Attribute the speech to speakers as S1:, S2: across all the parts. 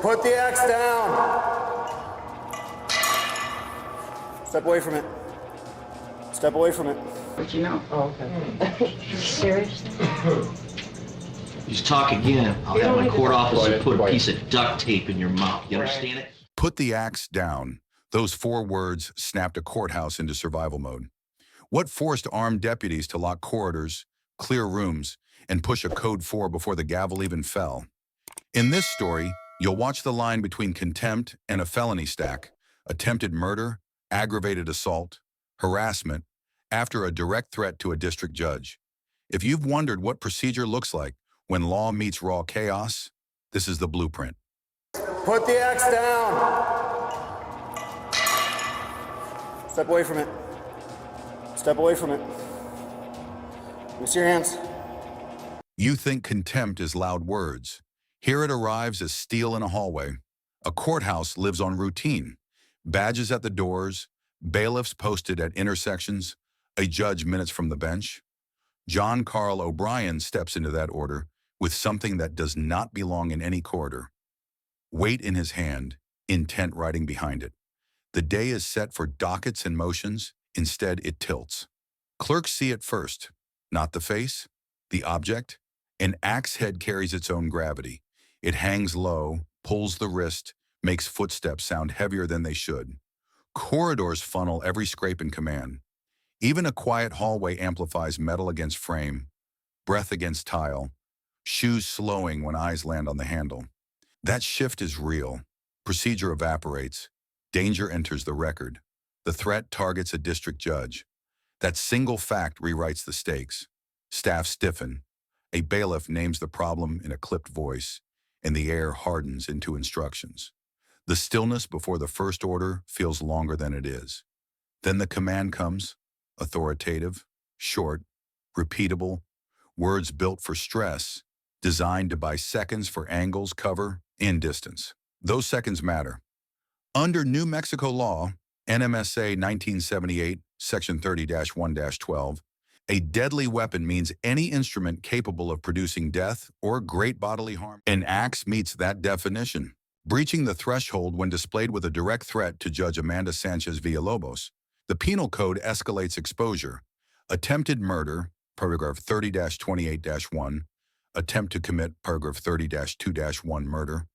S1: Put the axe down. Step away from it. Step away from it.
S2: What'd you know? Oh, okay. You serious?
S3: You talk again, I'll have my court officer put a piece of duct tape in your mouth. You understand it?
S4: Put the axe down. Those 4 words snapped a courthouse into survival mode. What forced armed deputies to lock corridors, clear rooms, and push a code 4 before the gavel even fell? In this story, you'll watch the line between contempt and a felony stack, attempted murder, aggravated assault, harassment, after a direct threat to a district judge. If you've wondered what procedure looks like when law meets raw chaos, this is the blueprint.
S1: Put the axe down. Step away from it. Step away from it. Let me see your hands.
S4: You think contempt is loud words. Here it arrives as steel in a hallway. A courthouse lives on routine. Badges at the doors, bailiffs posted at intersections, a judge minutes from the bench. John Carl O'Brien steps into that order with something that does not belong in any corridor. Weight in his hand, intent writing behind it. The day is set for dockets and motions. Instead, it tilts. Clerks see it first. Not the face, the object. An axe head carries its own gravity. It hangs low, pulls the wrist, makes footsteps sound heavier than they should. Corridors funnel every scrape and command. Even a quiet hallway amplifies metal against frame, breath against tile, shoes slowing when eyes land on the handle. That shift is real. Procedure evaporates. Danger enters the record. The threat targets a district judge. That single fact rewrites the stakes. Staff stiffen. A bailiff names the problem in a clipped voice, and the air hardens into instructions. The stillness before the first order feels longer than it is. Then the command comes, authoritative, short, repeatable, words built for stress, designed to buy seconds for angles, cover, and distance. Those seconds matter. Under New Mexico law, NMSA 1978, Section 30-1-12, a deadly weapon means any instrument capable of producing death or great bodily harm. An axe meets that definition, breaching the threshold when displayed with a direct threat to Judge Amanda Sanchez Villalobos. The Penal Code escalates exposure. Attempted murder, paragraph 30-28-1, attempt to commit, paragraph 30-2-1 murder,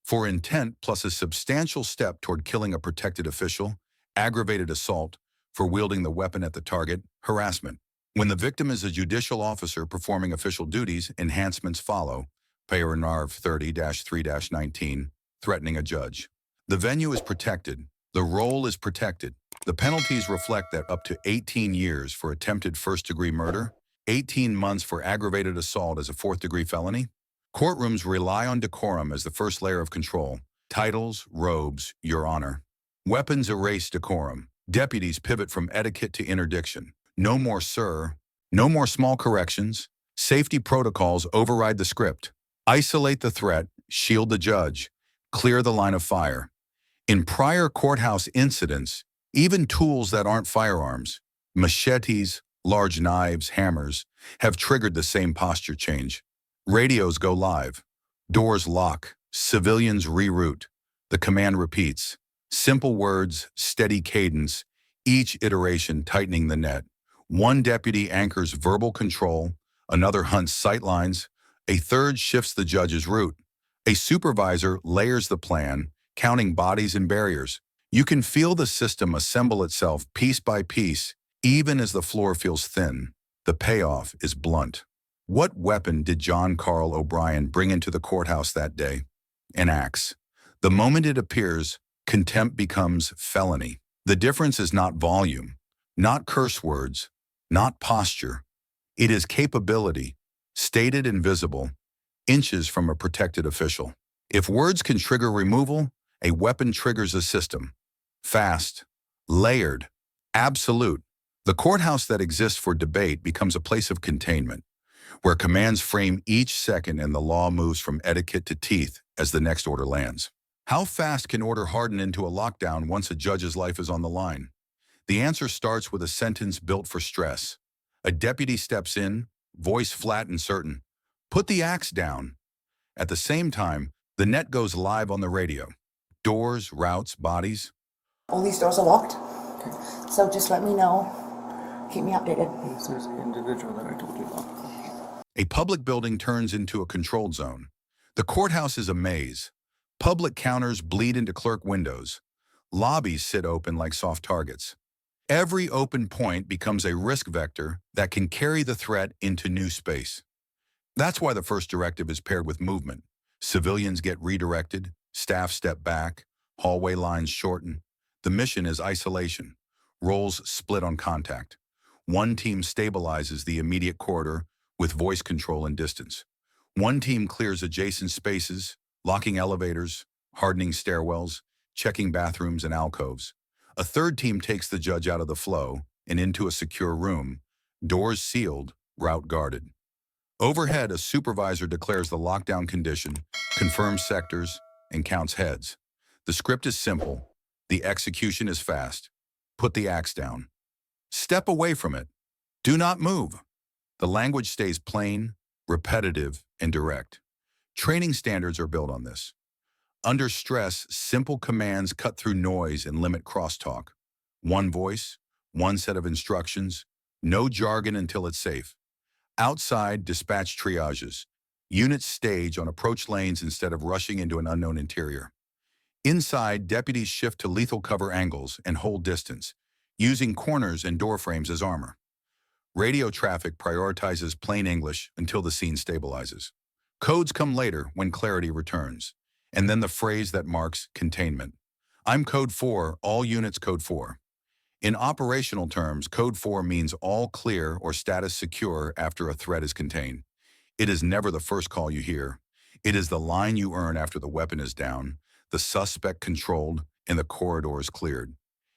S4: for intent plus a substantial step toward killing a protected official, aggravated assault, for wielding the weapon at the target, harassment. When the victim is a judicial officer performing official duties, enhancements follow, paragraph 30-3-19, threatening a judge. The venue is protected. The role is protected. The penalties reflect that up to 18 years for attempted first-degree murder, 18 months for aggravated assault as a fourth-degree felony. Courtrooms rely on decorum as the first layer of control. Titles, robes, Your Honor. Weapons erase decorum. Deputies pivot from etiquette to interdiction. No more sir. No more small corrections. Safety protocols override the script. Isolate the threat. Shield the judge. Clear the line of fire. In prior courthouse incidents, even tools that aren't firearms, machetes, large knives, hammers, have triggered the same posture change. Radios go live. Doors lock. Civilians reroute. The command repeats. Simple words, steady cadence, each iteration tightening the net. One deputy anchors verbal control, another hunts sightlines, a third shifts the judge's route. A supervisor layers the plan, counting bodies and barriers. You can feel the system assemble itself piece by piece, even as the floor feels thin. The payoff is blunt. What weapon did John Carl O'Brien bring into the courthouse that day? An axe. The moment it appears, contempt becomes felony. The difference is not volume, not curse words, not posture. It is capability, stated and visible, inches from a protected official. If words can trigger removal, a weapon triggers a system. Fast, layered, absolute. The courthouse that exists for debate becomes a place of containment, where commands frame each second and the law moves from etiquette to teeth as the next order lands. How fast can order harden into a lockdown once a judge's life is on the line? The answer starts with a sentence built for stress. A deputy steps in, voice flat and certain. Put the axe down. At the same time, The net goes live on the radio. Doors, routes, bodies.
S5: All these doors are locked. Okay. So just let me know. Keep me updated.
S1: There's the individual that I told you about.
S4: A public building turns into a controlled zone. The courthouse is a maze. Public counters bleed into clerk windows. Lobbies sit open like soft targets. Every open point becomes a risk vector that can carry the threat into new space. That's why the first directive is paired with movement. Civilians get redirected, staff step back, hallway lines shorten. The mission is isolation. Roles split on contact. One team stabilizes the immediate corridor with voice control and distance. One team clears adjacent spaces, locking elevators, hardening stairwells, checking bathrooms and alcoves. A third team takes the judge out of the flow and into a secure room, doors sealed, route guarded. Overhead, a supervisor declares the lockdown condition, confirms sectors, and counts heads. The script is simple. The execution is fast. Put the axe down. Step away from it. Do not move. The language stays plain, repetitive, and direct. Training standards are built on this. Under stress, simple commands cut through noise and limit crosstalk. One voice, one set of instructions, no jargon until it's safe. Outside, dispatch triages. Units stage on approach lanes instead of rushing into an unknown interior. Inside, deputies shift to lethal cover angles and hold distance, using corners and door frames as armor. Radio traffic prioritizes plain English until the scene stabilizes. Codes come later when clarity returns, and then the phrase that marks containment. I'm Code 4, all units Code 4. In operational terms, Code 4 means all clear or status secure after a threat is contained. It is never the first call you hear. It is the line you earn after the weapon is down, the suspect controlled, and the corridor is cleared.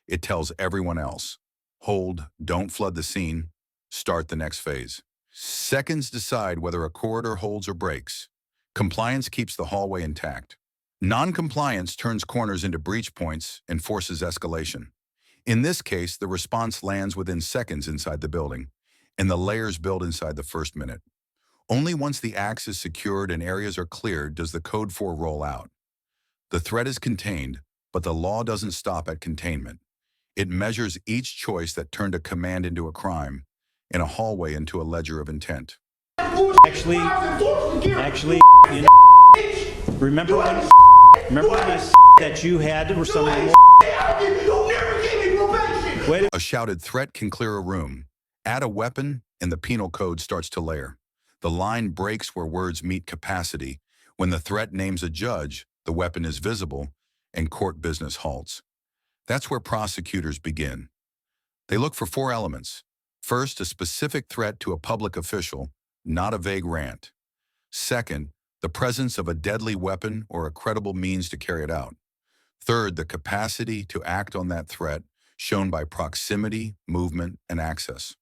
S4: It tells everyone else, hold, don't flood the scene, start the next phase. Seconds decide whether a corridor holds or breaks. Compliance keeps the hallway intact. Non-compliance turns corners into breach points and forces escalation. In this case, the response lands within seconds inside the building, and the layers build inside the first minute. Only once the axe is secured and areas are cleared does the Code 4 roll out. The threat is contained, but the law doesn't stop at containment. It measures each choice that turned a command into a crime, and a hallway into a ledger of intent.
S6: Actually, you know, remember when I that you had or something?
S4: A shouted threat can clear a room. Add a weapon, and the penal code starts to layer. The line breaks where words meet capacity. When the threat names a judge, the weapon is visible, and court business halts. That's where prosecutors begin. They look for 4 elements. First, a specific threat to a public official, not a vague rant. Second, the presence of a deadly weapon or a credible means to carry it out. Third, the capacity to act on that threat, shown by proximity, movement, and access.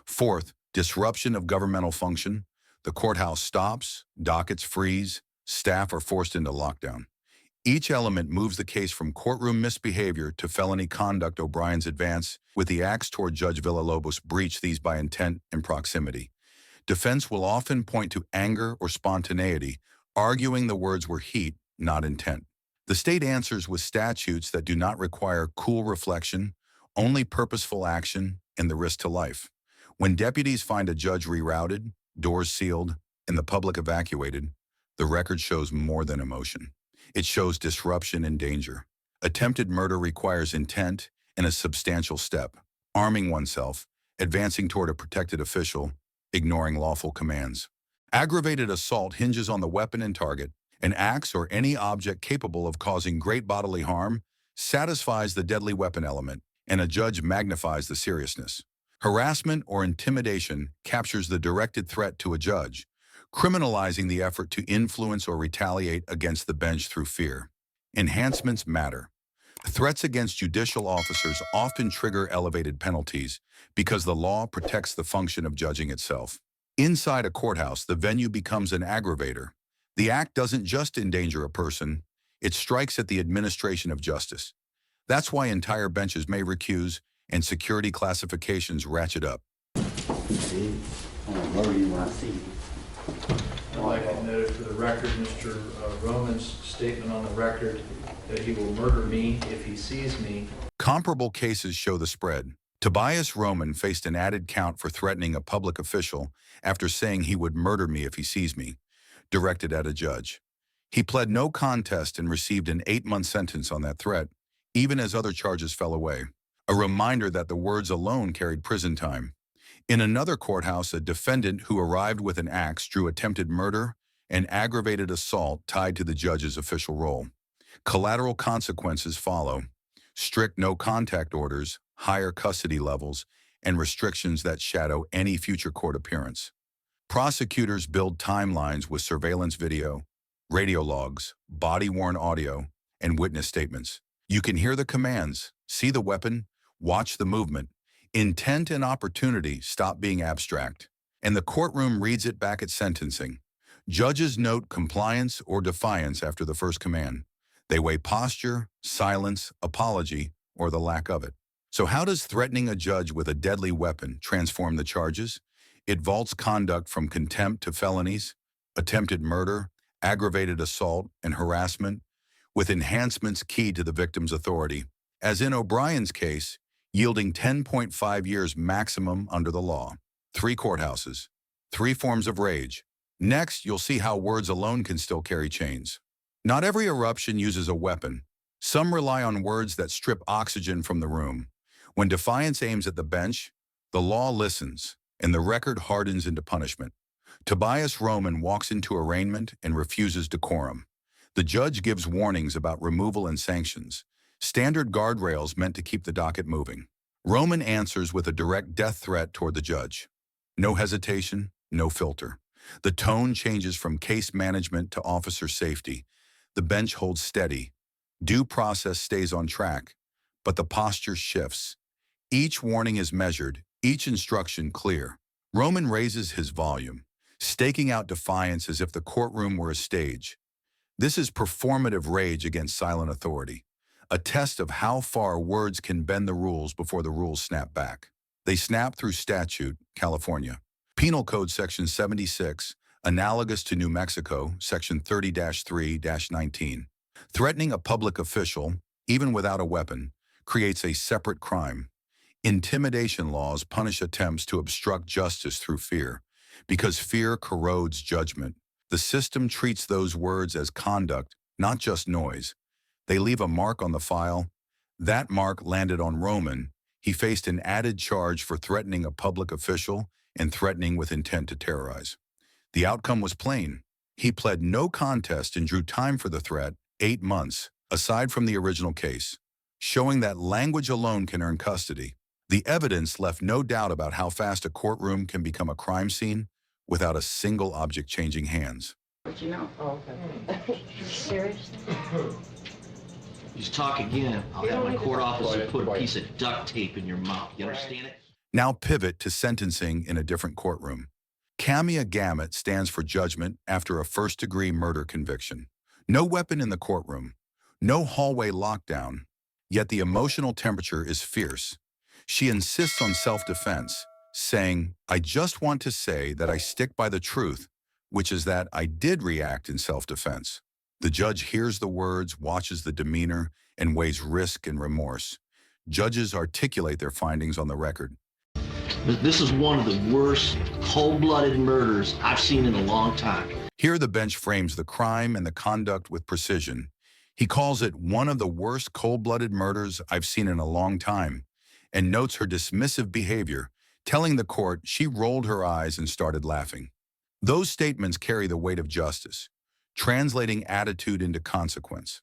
S4: Fourth, disruption of governmental function. The courthouse stops, dockets freeze, staff are forced into lockdown. Each element moves the case from courtroom misbehavior to felony conduct. O'Brien's advance with the axe toward Judge Villalobos breach these by intent and proximity. Defense will often point to anger or spontaneity, arguing the words were heat, not intent. The state answers with statutes that do not require cool reflection, only purposeful action, and the risk to life. When deputies find a judge rerouted, doors sealed, and the public evacuated, the record shows more than emotion. It shows disruption and danger. Attempted murder requires intent and a substantial step, arming oneself, advancing toward a protected official, ignoring lawful commands. Aggravated assault hinges on the weapon and target. An axe or any object capable of causing great bodily harm satisfies the deadly weapon element, and a judge magnifies the seriousness. Harassment or intimidation captures the directed threat to a judge, criminalizing the effort to influence or retaliate against the bench through fear. Enhancements matter. Threats against judicial officers often trigger elevated penalties because the law protects the function of judging itself. Inside a courthouse, the venue becomes an aggravator. The act doesn't just endanger a person, it strikes at the administration of justice. That's why entire benches may recuse and security classifications ratchet up.
S7: See, I'm gonna murder you when I see you.
S8: I'd like to note for the
S7: record Mr. Roman's statement on the record that he will murder me if he sees me.
S4: Comparable cases show the spread. Tobias Roman faced an added count for threatening a public official after saying he would murder me if he sees me, directed at a judge. He pled no contest and received an 8-month sentence on that threat, even as other charges fell away. A reminder that the words alone carried prison time. In another courthouse, a defendant who arrived with an axe drew attempted murder and aggravated assault tied to the judge's official role. Collateral consequences follow: strict no-contact orders, higher custody levels, and restrictions that shadow any future court appearance. Prosecutors build timelines with surveillance video, radio logs, body-worn audio, and witness statements. You can hear the commands, see the weapon, watch the movement. Intent and opportunity stop being abstract, and the courtroom reads it back at sentencing. Judges note compliance or defiance after the first command. They weigh posture, silence, apology, or the lack of it. So how does threatening a judge with a deadly weapon transform the charges? It vaults conduct from contempt to felonies, attempted murder, aggravated assault, and harassment, with enhancements key to the victim's authority, as in O'Brien's case, yielding 10.5 years maximum under the law. 3 courthouses, 3 forms of rage. Next, you'll see how words alone can still carry chains. Not every eruption uses a weapon. Some rely on words that strip oxygen from the room. When defiance aims at the bench, the law listens, and the record hardens into punishment. Tobias Roman walks into arraignment and refuses decorum. The judge gives warnings about removal and sanctions, standard guardrails meant to keep the docket moving. Roman answers with a direct death threat toward the judge. No hesitation, no filter. The tone changes from case management to officer safety. The bench holds steady. Due process stays on track, but the posture shifts. Each warning is measured, each instruction clear. Roman raises his volume, staking out defiance as if the courtroom were a stage. This is performative rage against silent authority, a test of how far words can bend the rules before the rules snap back. They snap through statute, California. Penal Code Section 76, analogous to New Mexico, Section 30-3-19. Threatening a public official, even without a weapon, creates a separate crime. Intimidation laws punish attempts to obstruct justice through fear, because fear corrodes judgment. The system treats those words as conduct, not just noise. They leave a mark on the file. That mark landed on Roman. He faced an added charge for threatening a public official and threatening with intent to terrorize. The outcome was plain. He pled no contest and drew time for the threat, 8 months, aside from the original case, showing that language alone can earn custody. The evidence left no doubt about how fast a courtroom can become a crime scene without a single object changing hands.
S2: But you know. Oh, okay. Serious?
S3: You talk again, I'll have my court officer put a piece of duct tape in your mouth. You understand it?
S4: Now pivot to sentencing in a different courtroom. Camia Gamet stands for judgment after a first-degree murder conviction. No weapon in the courtroom, no hallway lockdown, yet the emotional temperature is fierce. She insists on self-defense, saying, "I just want to say that I stick by the truth, which is that I did react in self-defense." The judge hears the words, watches the demeanor, and weighs risk and remorse. Judges articulate their findings on the record.
S3: This is one of the worst cold-blooded murders I've seen in a long time.
S4: Here the bench frames the crime and the conduct with precision. He calls it one of the worst cold-blooded murders I've seen in a long time, and notes her dismissive behavior, telling the court she rolled her eyes and started laughing. Those statements carry the weight of justice, translating attitude into consequence.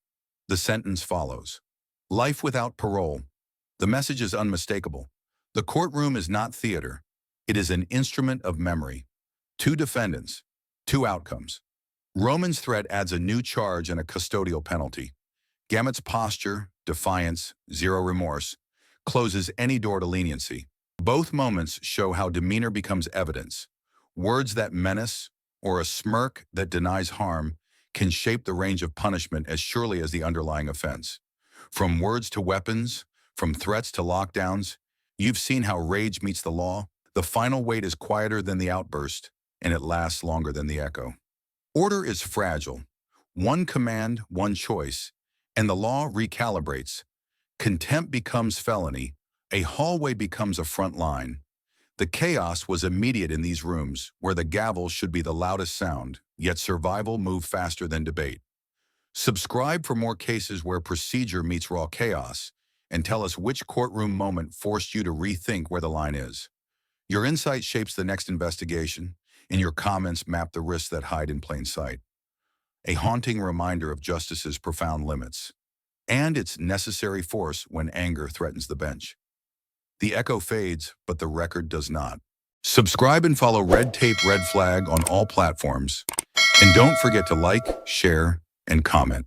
S4: The sentence follows. Life without parole. The message is unmistakable. The courtroom is not theater. It is an instrument of memory. 2 defendants, 2 outcomes. Roman's threat adds a new charge and a custodial penalty. Gamet's posture, defiance, zero remorse, closes any door to leniency. Both moments show how demeanor becomes evidence. Words that menace or a smirk that denies harm can shape the range of punishment as surely as the underlying offense. From words to weapons, from threats to lockdowns, you've seen how rage meets the law. The final weight is quieter than the outburst, and it lasts longer than the echo. Order is fragile. One command, one choice, and the law recalibrates. Contempt becomes felony. A hallway becomes a front line. The chaos was immediate in these rooms, where the gavel should be the loudest sound, yet survival moved faster than debate. Subscribe for more cases where procedure meets raw chaos, and tell us which courtroom moment forced you to rethink where the line is. Your insight shapes the next investigation, and your comments map the risks that hide in plain sight. A haunting reminder of justice's profound limits, and its necessary force when anger threatens the bench. The echo fades, but the record does not. Subscribe and follow Red Tape Red Flag on all platforms. And don't forget to like, share, and comment.